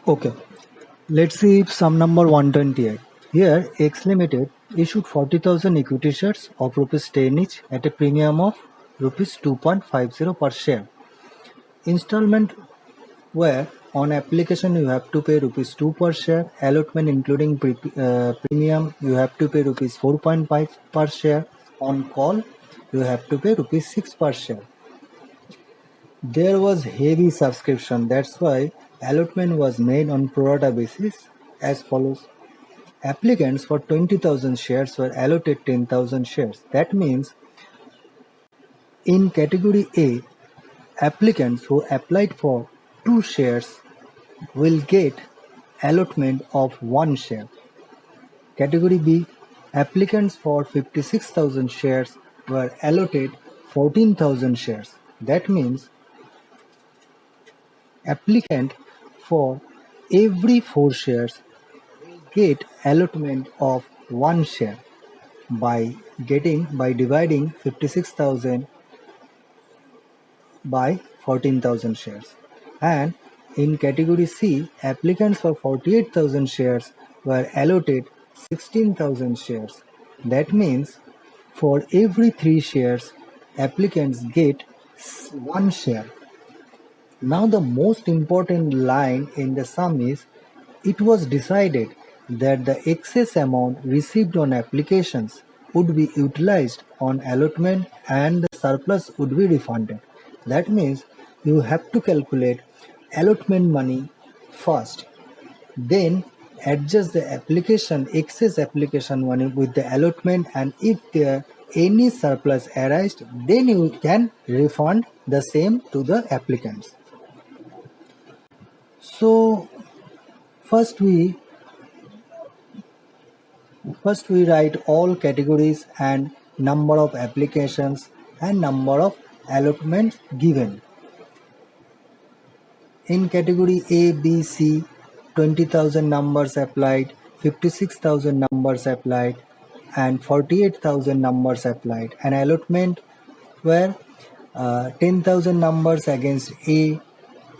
Okay, let's see sum number 128. Here, X Limited issued 40,000 equity shares of rupees 10 each at a premium of rupees 2.50 per share. Installment where on application you have to pay rupees 2 per share, allotment including premium you have to pay rupees 4.5 per share, on call you have to pay rupees 6 per share. There was heavy subscription, that's why allotment was made on pro rata basis as follows. Applicants for 20,000 shares were allotted 10,000 shares. That means in category A, applicants who applied for 2 shares will get allotment of 1 share. Category B, applicants for 56,000 shares were allotted 14,000 shares. That means applicant for every 4 shares get allotment of 1 share by dividing 56,000 by 14,000 shares. And in category C, applicants for 48,000 shares were allotted 16,000 shares. That means for every 3 shares, applicants get 1 share. Now the most important line in the sum is, it was decided that the excess amount received on applications would be utilized on allotment and the surplus would be refunded. That means you have to calculate allotment money first, then adjust the excess application money with the allotment, and if there any surplus arises, then you can refund the same to the applicants. So first we write all categories and number of applications and number of allotments given. In category A, B, C, 20,000 numbers applied, 56,000 numbers applied, and 48,000 numbers applied. An allotment where 10,000 numbers against A,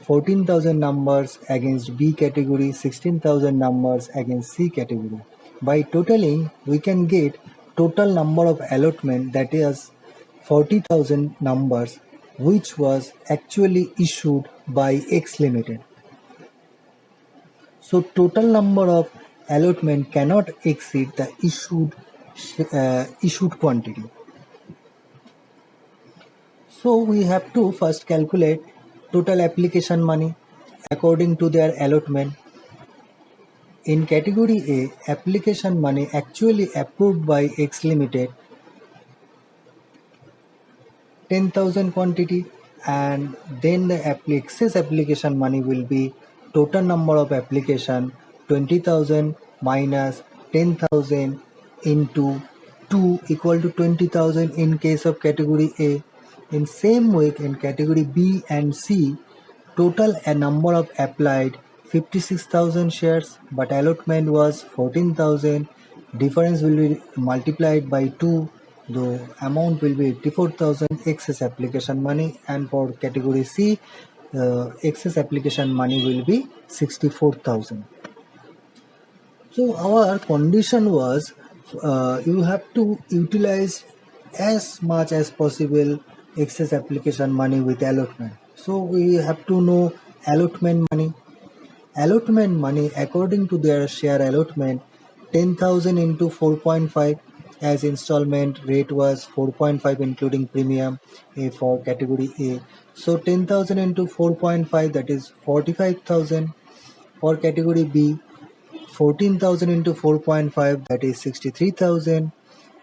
14,000 numbers against B category, 16,000 numbers against C category. By totaling, we can get total number of allotment, that is 40,000 numbers, which was actually issued by X Limited. So total number of allotment cannot exceed the issued quantity. So we have to first calculate total application money according to their allotment. In category A, application money actually approved by X Limited 10,000 quantity, and then the excess application money will be total number of application 20,000 minus 10,000 into 2 equal to 20,000 in case of category A. In same way, in category B and C, total a number of applied 56,000 shares, but allotment was 14,000. Difference will be multiplied by 2. The amount will be 84,000 excess application money, and for category C, excess application money will be 64,000. So our condition was you have to utilize as much as possible excess application money with allotment. So we have to know allotment money. Allotment money according to their share allotment, 10,000 into 4.5, as installment rate was 4.5 including premium for category A. So 10,000 into 4.5, that is 45,000. For category B, 14,000 into 4.5, that is 63,000.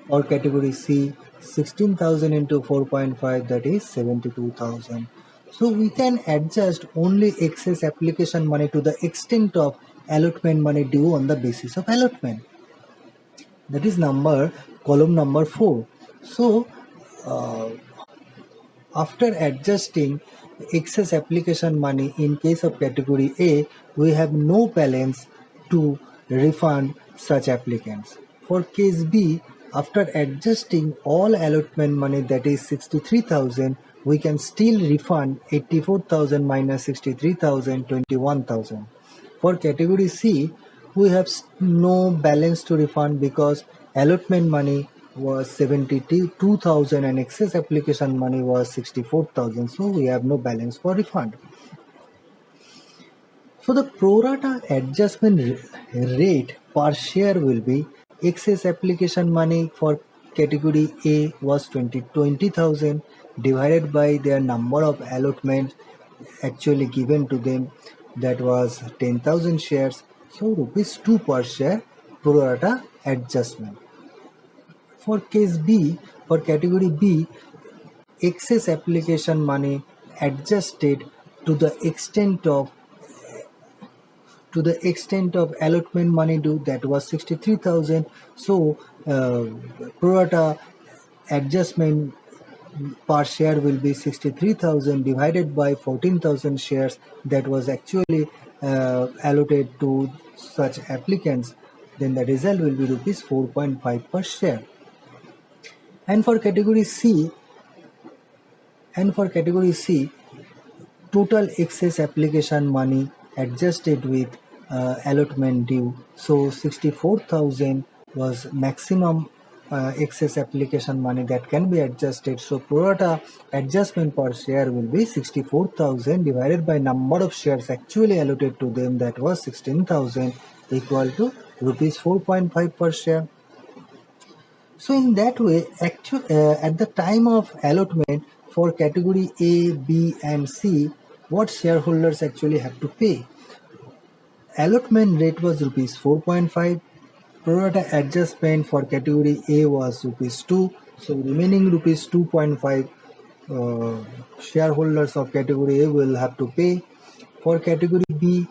For category C, 16,000 into 4.5, that is 72,000. So we can adjust only excess application money to the extent of allotment money due on the basis of allotment. That is column number 4. So after adjusting excess application money in case of category A, we have no balance to refund such applicants. For case B, after adjusting all allotment money, that is 63,000, we can still refund 84,000 minus 63,000, 21,000. For category C, we have no balance to refund because allotment money was 72,000 and excess application money was 64,000. So we have no balance for refund. So the pro rata adjustment rate per share will be excess application money for category A was 20,000 divided by their number of allotments actually given to them, that was 10,000 shares. So rupees 2 per share pro rata adjustment. For case B, for category B, excess application money adjusted to the extent of allotment money due, that was 63,000. So pro rata adjustment per share will be 63,000 divided by 14,000 shares that was actually allotted to such applicants. Then the result will be rupees 4.5 per share. And for category C, total excess application money adjusted with allotment due. So 64,000 was maximum excess application money that can be adjusted. So pro rata adjustment per share will be 64,000 divided by number of shares actually allotted to them, that was 16,000, equal to rupees 4.5 per share. So in that way, at the time of allotment for category A, B and C, what shareholders actually have to pay? Allotment rate was rupees 4.5. Pro rata adjustment for category A was rupees 2. So remaining rupees 2.5 shareholders of category A will have to pay. For category B,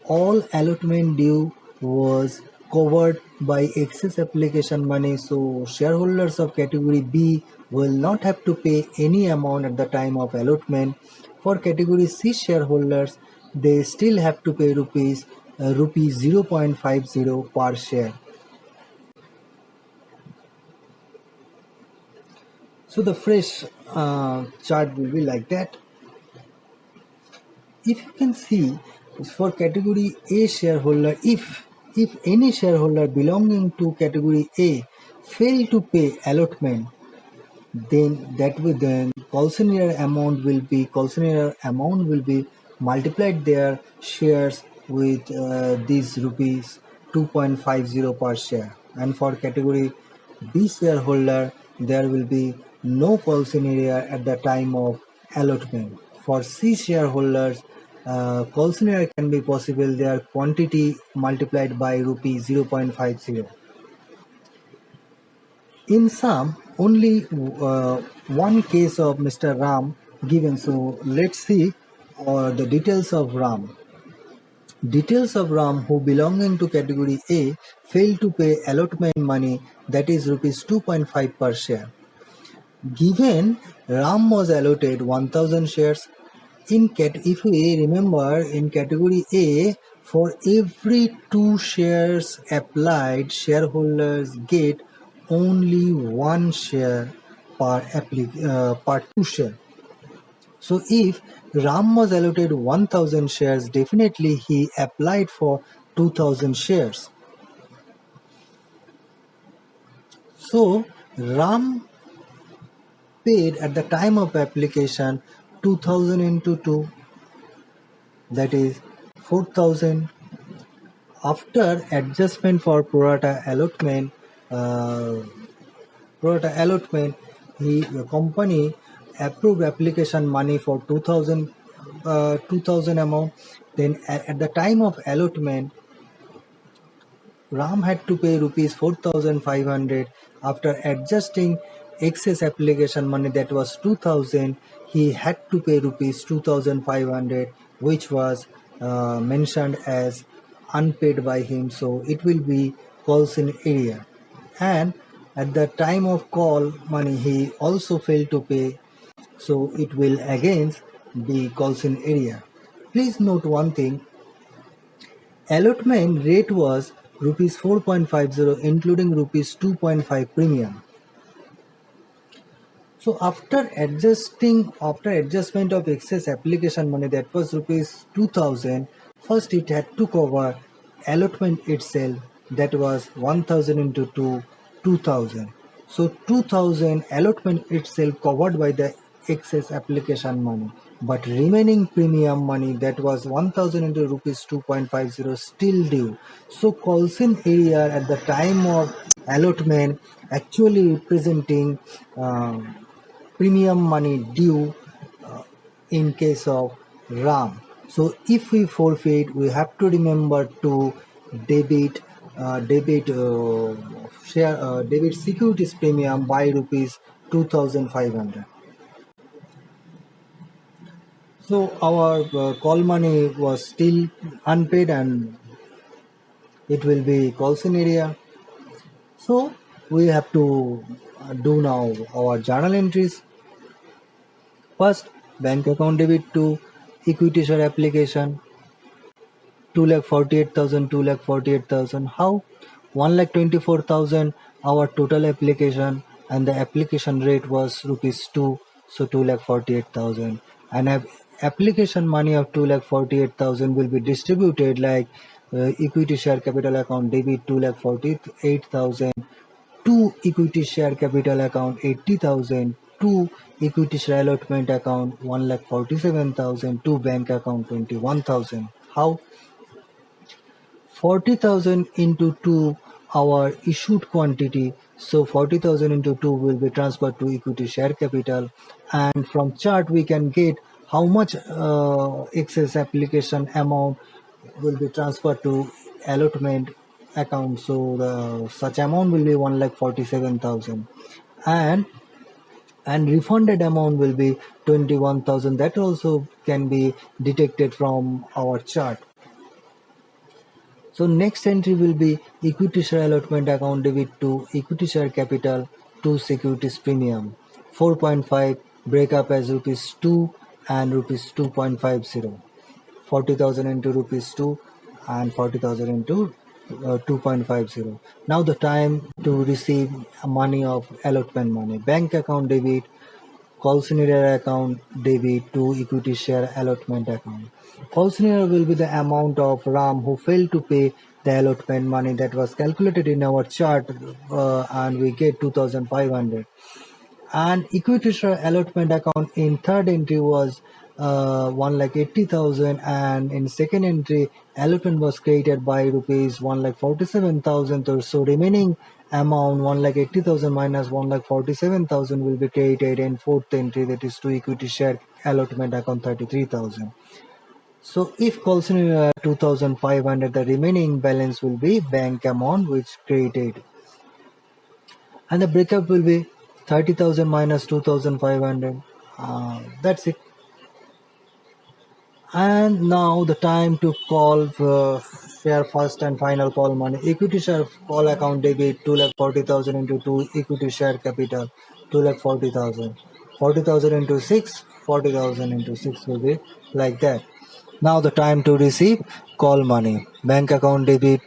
all allotment due was covered by excess application money. So shareholders of category B will not have to pay any amount at the time of allotment. For category C shareholders, they still have to pay rupees 0.50 per share. So the fresh chart will be like that. If you can see, for category A shareholder, if any shareholder belonging to category A fail to pay allotment, then Colsonier amount will be multiplied their shares with these rupees 2.50 per share. And for category B shareholder, there will be no Colsonier at the time of allotment. For C shareholders, Colsonier can be possible, their quantity multiplied by rupees 0.50. In sum, only one case of Mr. Ram given. So let's see the details of Ram. Details of Ram, who belonging to category A, failed to pay allotment money, that is rupees 2.5 per share. Given Ram was allotted 1000 shares. If we remember, in category A, for every 2 shares applied, shareholders get only 1 share per 2 share. So if Ram was allotted 1000 shares, definitely he applied for 2000 shares. So Ram paid at the time of application 2000 into 2, that is 4000. After adjustment for pro rata allotment, the company approved application money for 2000 amount. Then at the time of allotment, Ram had to pay rupees 4,500. After adjusting excess application money, that was 2000, he had to pay rupees 2,500, which was mentioned as unpaid by him. So it will be calls in area. And at the time of call money, he also failed to pay. So it will again be calls in area. Please note one thing. Allotment rate was rupees 4.50 including rupees 2.5 premium. So after adjustment of excess application money, that was rupees 2000, First, it had to cover allotment itself, that was 1000 into 2, 2000. So 2000 allotment itself covered by the excess application money, but remaining premium money, that was 1000 into rupees 2.50, still due. So Colson area at the time of allotment actually representing premium money due in case of RAM. So if we forfeit, we have to remember to debit debit debit securities premium by rupees 2500. So our call money was still unpaid and it will be Colson area. So we have to do now our journal entries. First, bank account debit to equity share application 2,48,000, 2,48,000. How? 1,24,000 our total application and the application rate was rupees 2, so 2,48,000. And application money of 2,48,000 will be distributed like equity share capital account debit 2,48,000, to equity share capital account 80,000, to equity share allotment account 1,47,000, to bank account 21,000. How? 40,000 into 2 our issued quantity, so 40,000 into 2 will be transferred to equity share capital, and from chart we can get how much excess application amount will be transferred to allotment account. So the such amount will be 1,47,000, and refunded amount will be 21,000. That also can be detected from our chart. So next entry will be equity share allotment account debit to equity share capital to securities premium 4.5 breakup as rupees 2 and rupees 2.50, 40,000 into rupees 2 and 40,000 into 2.50. Now the time to receive money of allotment money. Bank account debit, call scenario account debit to equity share allotment account. Call scenario will be the amount of RAM who failed to pay the allotment money that was calculated in our chart, and we get 2500. And equity share allotment account in third entry was 1,80,000, and in second entry allotment was created by rupees 1,47,000. So remaining amount 1,80,000 minus 1,47,000 will be created in fourth entry, that is to equity share allotment account 33,000. So if call 2,500, the remaining balance will be bank amount which created, and the breakup will be 30,000 minus 2,500. That's it. And now the time to call share first and final call money. Equity share call account debit 2,40,000 into 2 equity share capital 2,40,000. 40,000 into 6, 40,000 into 6 will be like that. Now the time to receive call money. Bank account debit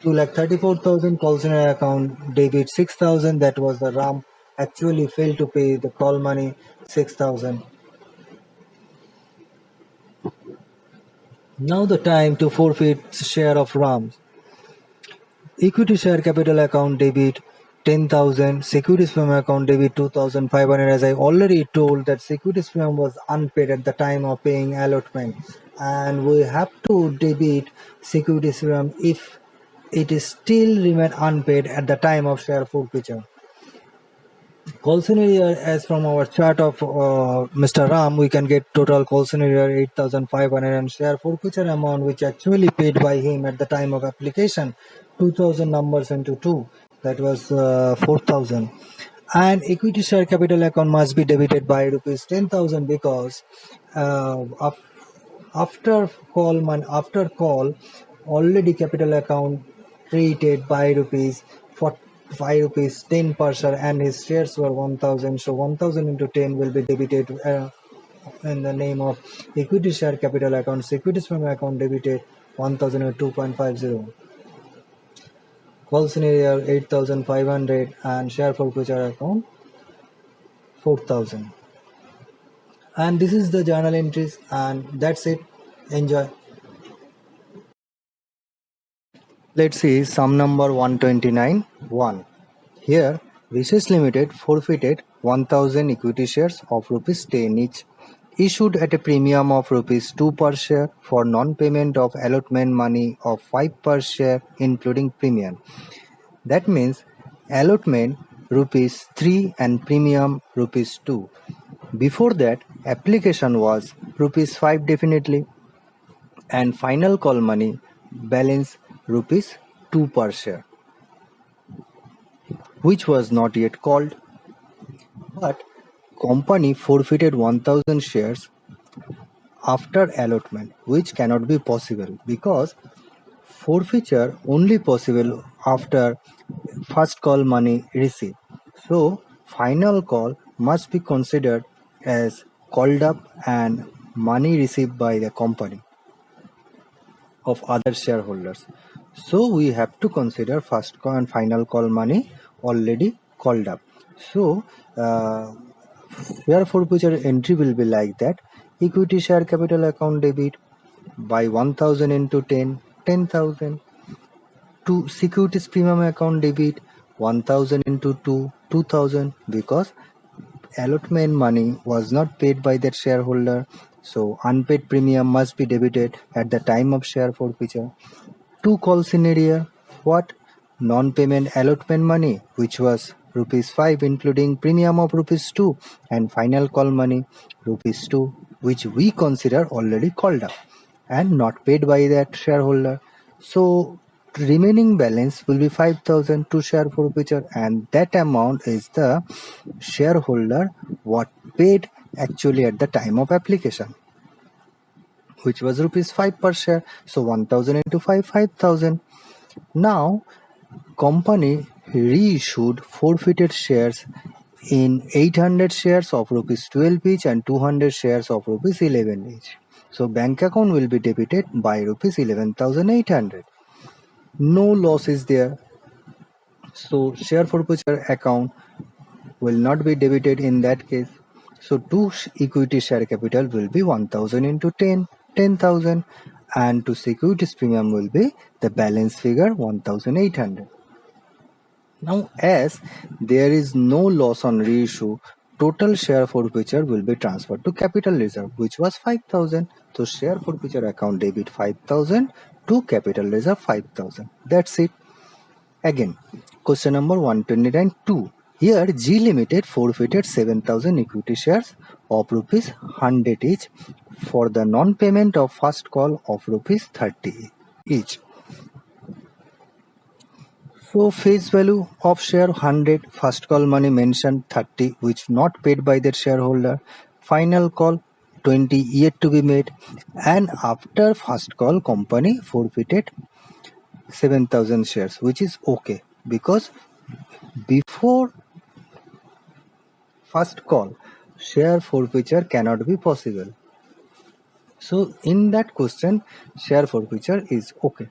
2,34,000, call center account debit 6,000. That was the RAM actually failed to pay the call money 6,000. Now the time to forfeit share of RAM. Equity share capital account debit 10,000, securities firm account debit 2,500. As I already told that securities firm was unpaid at the time of paying allotment, and we have to debit securities firm if it is still remain unpaid at the time of share forfeiture. Call scenario, as from our chart of Mr. Ram, we can get total call scenario 8,500 and share forfeiture amount which actually paid by him at the time of application 2,000 numbers into 2, that was 4,000. And equity share capital account must be debited by rupees 10,000 because uh, af- after call already capital account created by rupees for 5 rupees 10 per share and his shares were 1000, so 1000 into 10 will be debited in the name of equity share capital account. Securities firm account debited 1000 at 2.50, call scenario 8500 and share forfeiture account 4000. And this is the journal entries, and that's it. Enjoy. Let's see sum number 129 1. Here Vishesh Limited forfeited 1000 equity shares of rupees 10 each, issued at a premium of rupees 2 per share for non-payment of allotment money of 5 per share including premium. That means allotment rupees 3 and premium rupees 2. Before that, application was rupees 5 definitely, and final call money balance rupees 2 per share, which was not yet called. But company forfeited 1000 shares after allotment, which cannot be possible because forfeiture only possible after first call money received. So final call must be considered as called up and money received by the company of other shareholders. So we have to consider first call and final call money already called up. So share forfeiture entry will be like that: equity share capital account debit by 1000 into 10, 10,000. To securities premium account debit 1000 into 2, 2000, because allotment money was not paid by that shareholder, so unpaid premium must be debited at the time of share forfeiture. Two call scenario: what? Non-payment allotment money, which was rupees 5 including premium of rupees 2, and final call money rupees 2, which we consider already called up and not paid by that shareholder. So remaining balance will be 5000 to share forfeiture, and that amount is the shareholder what paid actually at the time of application, which was rupees 5 per share. So 1000 into 5, 5000. Now company reissued forfeited shares in 800 shares of rupees 12 each and 200 shares of rupees 11 each. So bank account will be debited by rupees 11,800. No loss is there. So share forfeiture account will not be debited in that case. So two equity share capital will be 1000 into 10, 10,000, and to securities premium will be the balance figure 1800. Now as there is no loss on reissue, total share forfeiture will be transferred to capital reserve, which was 5000. So share forfeiture account debit 5000 to capital reserve 5000. That's it. Again, question number 129 2. Here G Limited forfeited 7000 equity shares of rupees 100 each for the non-payment of first call of rupees 30 each. So face value of share 100, first call money mentioned 30, which not paid by that shareholder. Final call 20 yet to be made, and after first call company forfeited 7000 shares, which is okay because before first call share forfeiture cannot be possible. So in that question share forfeiture is okay.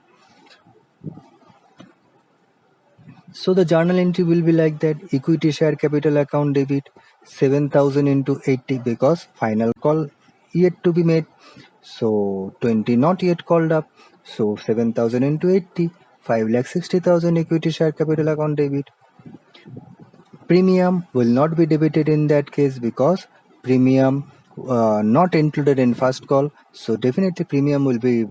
So the journal entry will be like that: equity share capital account debit 7000 into 80 because final call yet to be made. So 20 not yet called up. So 7000 into 80, 5,60,000 equity share capital account debit. Premium will not be debited in that case because premium not included in first call. So definitely premium will be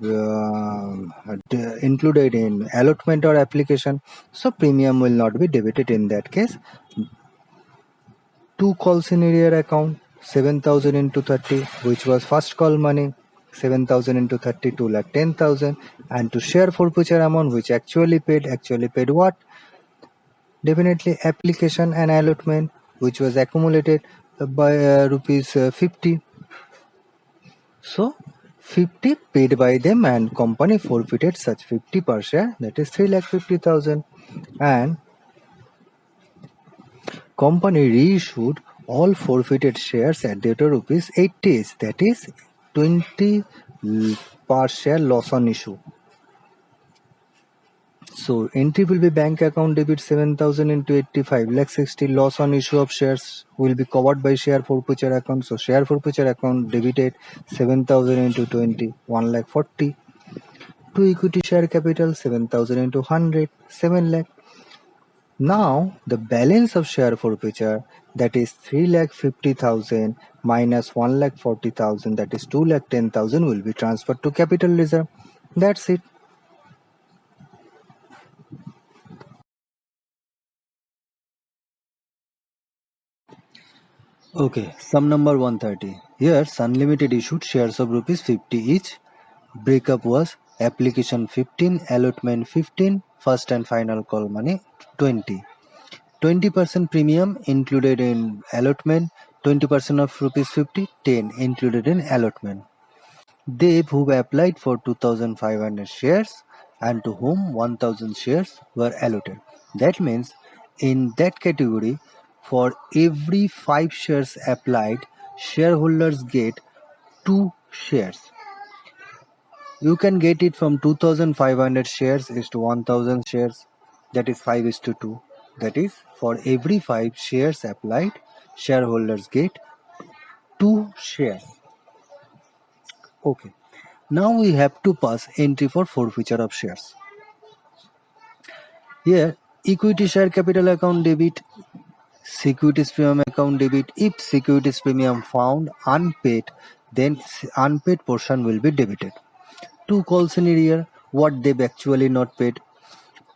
included in allotment or application. So premium will not be debited in that case. Two call scenario account 7000 into 30, which was first call money. 7000 into 30, 2 lakh 10,000, and to share forfeiture amount which actually paid what? Definitely application and allotment, which was accumulated by rupees 50. So 50 paid by them and company forfeited such 50 per share, that is 3,50,000, and company reissued all forfeited shares at the rate of rupees 80, that is 20 per share loss on issue. So entry will be bank account debit 7000 into 85 lakh 60, loss on issue of shares will be covered by share forfeiture account. So share forfeiture account debited 7000 into 20, 1 lakh 40. to equity share capital 7,000 into 100, 7 lakh. Now the balance of share forfeiture, that is 3,50,000 minus 1,40,000, that is 2,10,000, will be transferred to capital reserve. That's it. Okay, sum number 130. Here Sun Limited issued shares of rupees 50 each. Breakup was application 15, allotment 15, first and final call money 20. 20% premium included in allotment, 20% of rupees 50, 10 included in allotment. They who applied for 2,500 shares and to whom 1,000 shares were allotted. That means in that category, for every 5 shares applied, shareholders get 2 shares. You can get it from 2,500 shares is to 1,000 shares, that is 5 is to 2. That is, for every 5 shares applied, shareholders get 2 shares. Okay. Now we have to pass entry for forfeiture of shares. Here, equity share capital account debit, securities premium account debit. If securities premium found unpaid, then unpaid portion will be debited. Two calls in arrear, what they've actually not paid.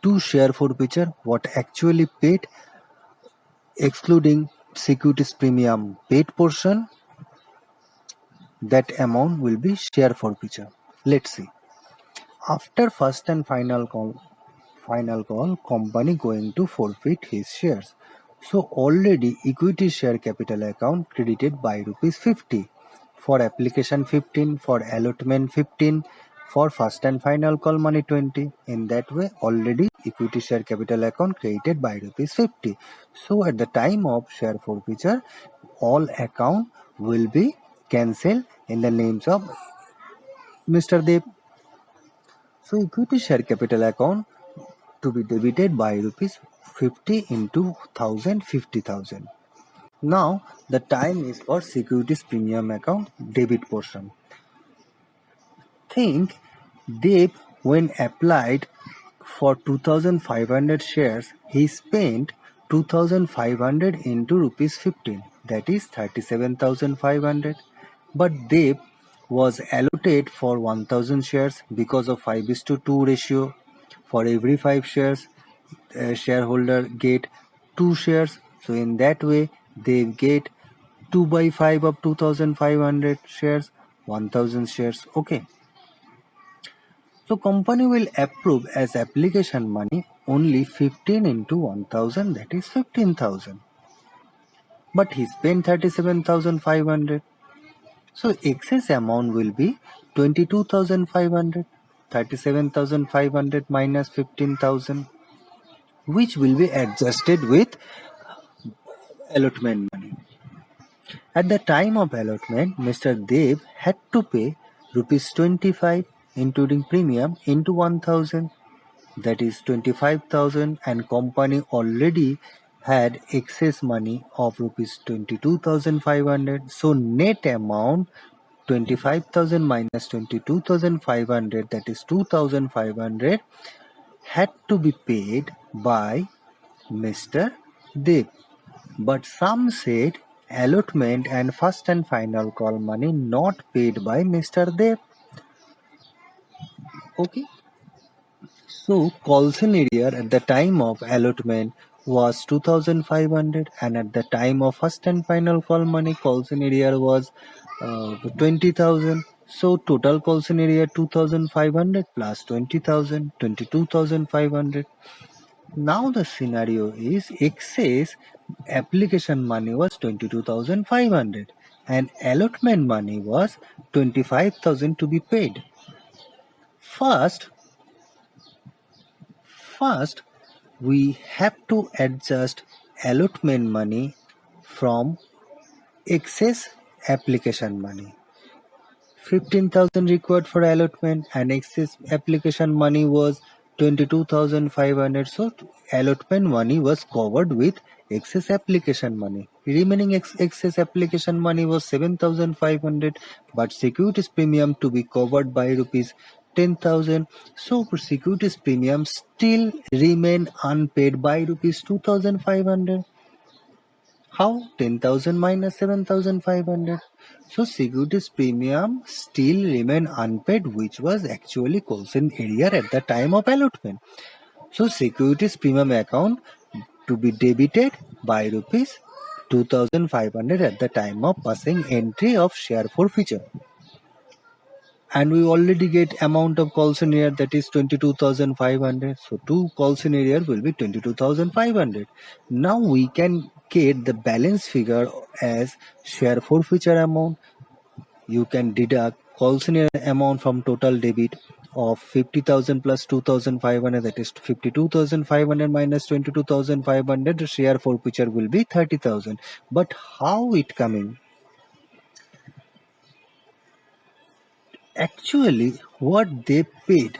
Two share forfeiture, what actually paid, excluding securities premium paid portion, that amount will be share forfeiture. Let's see. After first and final call, company going to forfeit his shares. So already equity share capital account credited by rupees 50 for application 15, for allotment 15, for first and final call money 20. In that way already equity share capital account created by rupees 50. So at the time of share forfeiture, all account will be cancelled in the names of Mr. Dev. So equity share capital account to be debited by rupees 50 into 1000, 50,000. Now the time is for securities premium account debit portion. Think Dev, when applied for 2,500 shares, he spent 2,500 into rupees 15, that is 37,500. But Dev was allotted for 1,000 shares because of 5 is to 2 ratio. For every 5 shares, shareholder get 2 shares. So in that way, they get 2 by 5 of 2,500 shares, 1,000 shares. Okay. So company will approve as application money only 15 into 1,000, that is 15,000. But he spent 37,500. So excess amount will be 22,500. 37,500 minus 15,000, which will be adjusted with allotment money. At the time of allotment, Mr. Dev had to pay rupees 25 including premium into 1,000, that is 25,000, and company already had excess money of rupees 22,500. So net amount 25,000 minus 22,500, that is 2,500, had to be paid by Mr. Dev. But some said allotment and first and final call money not paid by Mr. Dev. Okay. So Colson area at the time of allotment was 2,500, and at the time of first and final call money Colson area was 20,000. So total Colson area 2,500 plus 20,000, 22,500. Now the scenario is excess application money was 22,500 and allotment money was 25,000 to be paid. First, first we have to adjust allotment money from excess application money. 15,000 required for allotment and excess application money was 22,500. So allotment money was covered with excess application money. Remaining excess application money was 7,500, but securities premium to be covered by rupees 10,000. So securities premium still remain unpaid by rupees 2,500. How? 10,000 minus 7,500. So securities premium still remain unpaid, which was actually Colson area at the time of allotment. So securities premium account to be debited by rupees 2,500 at the time of passing entry of share forfeiture. And we already get amount of call scenario, that is 22,500. So two call scenario will be 22,500. Now we can get the balance figure as share forfeiture amount. You can deduct call scenario amount from total debit of 50,000 plus 2,500, that is 52,500 minus 22,500. The share forfeiture will be 30,000. But how it coming? Actually, what they paid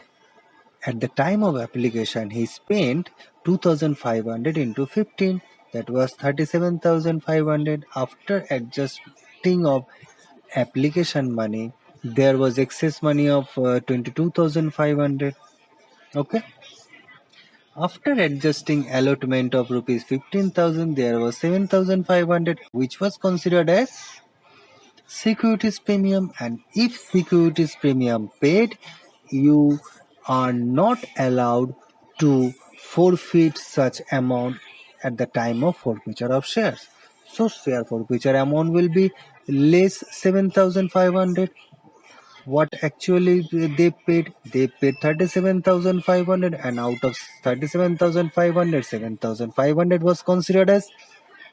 at the time of application, he spent 2,500 into 15, that was 37,500. After adjusting of application money, there was excess money of 22,500. Okay. After adjusting allotment of rupees 15,000, there was 7,500, which was considered as securities premium. And if securities premium paid, you are not allowed to forfeit such amount at the time of forfeiture of shares. So share forfeiture amount will be less 7,500. What actually they paid 37,500, and out of 37,500, 7,500 was considered as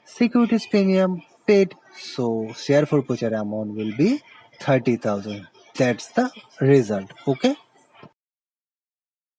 securities premium paid. So share forfeiture amount will be 30,000. That's the result. Okay.